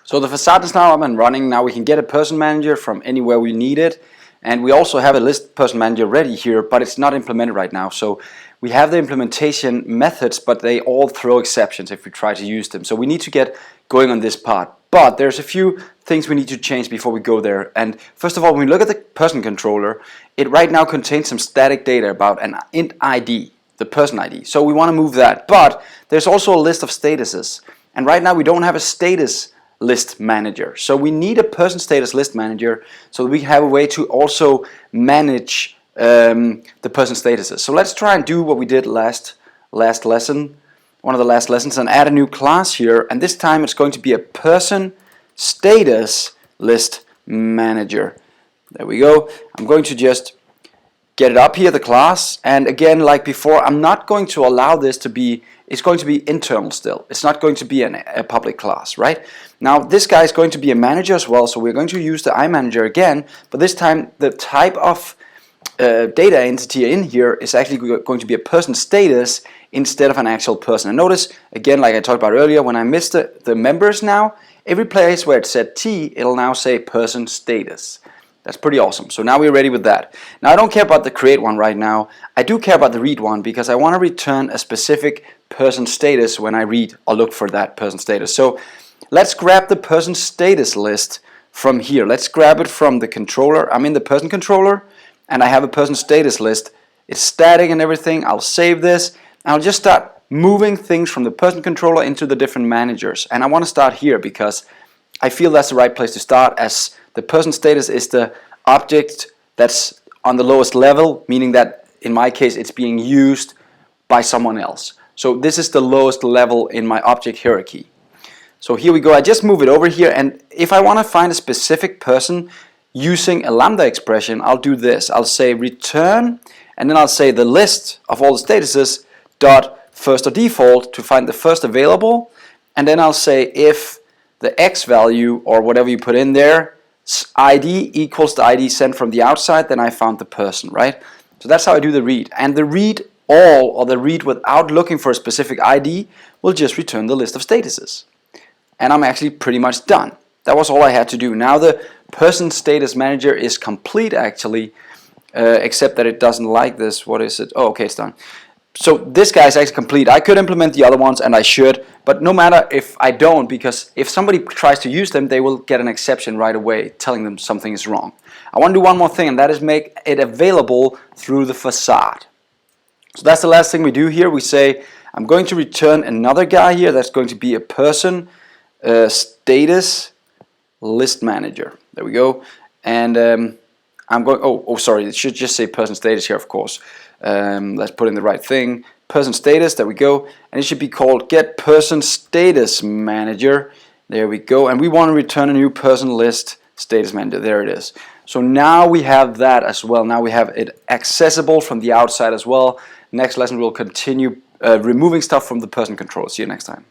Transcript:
So the facade is now up and running. Now we can get a person manager from anywhere we need it. And we also have a list person manager ready here, but it's not implemented right now. So we have the implementation methods, but they all throw exceptions if we try to use them. So we need to get going on this part. But there's a few things we need to change before we go there. And first of all, when we look at the person controller, it right now contains some static data about an int ID, the person ID. So we want to move that. But there's also a list of statuses. And right now we don't have a status list manager. So we need a person status list manager so that we have a way to also manage the person statuses. So let's try and do what we did last lesson, one of the last lessons, and add a new class here. And this time it's going to be a person status list manager. There we go. I'm going to just get it up here, the class, and again, like before, I'm not going to allow this to be, it's going to be internal still. It's not going to be a public class, right? Now this guy is going to be a manager as well, so we're going to use the iManager again, but this time the type of data entity in here is actually going to be a person status instead of an actual person. And notice, again, like I talked about earlier, when I missed the members now, every place where it said T, it'll now say person status. That's pretty awesome. So now we're ready with that. Now I don't care about the create one right now. I do care about the read one because I want to return a specific person status when I read or look for that person status. So let's grab the person status list from here. Let's grab it from the controller. I'm in the person controller and I have a person status list. It's static and everything. I'll save this and I'll just start moving things from the person controller into the different managers. And I want to start here because I feel that's the right place to start, as the person status is the object that's on the lowest level, meaning that in my case it's being used by someone else. So this is the lowest level in my object hierarchy. So here we go. I just move it over here, and if I want to find a specific person using a lambda expression, I'll do this. I'll say return, and then I'll say the list of all the statuses dot first or default to find the first available, and then I'll say if the X value or whatever you put in there ID equals the ID sent from the outside, then I found the person, right? So that's how I do the read. And the read all, or the read without looking for a specific ID, will just return the list of statuses. And I'm actually pretty much done. That was all I had to do. Now the person status manager is complete actually, except that it doesn't like this. What is it? Oh, okay, it's done. So this guy is actually complete. I could implement the other ones, and I should, but no matter if I don't, because if somebody tries to use them, they will get an exception right away telling them something is wrong. I want to do one more thing, and that is make it available through the facade. So that's the last thing we do here. We say I'm going to return another guy here that's going to be a person status list manager. There we go. And I'm going, oh sorry, it should just say person status here, of course. Let's put in the right thing. Person status, there we go. And it should be called get person status manager. There we go. And we want to return a new person list status manager. There it is. So now we have that as well. Now we have it accessible from the outside as well. Next lesson we'll continue removing stuff from the person controller. See you next time.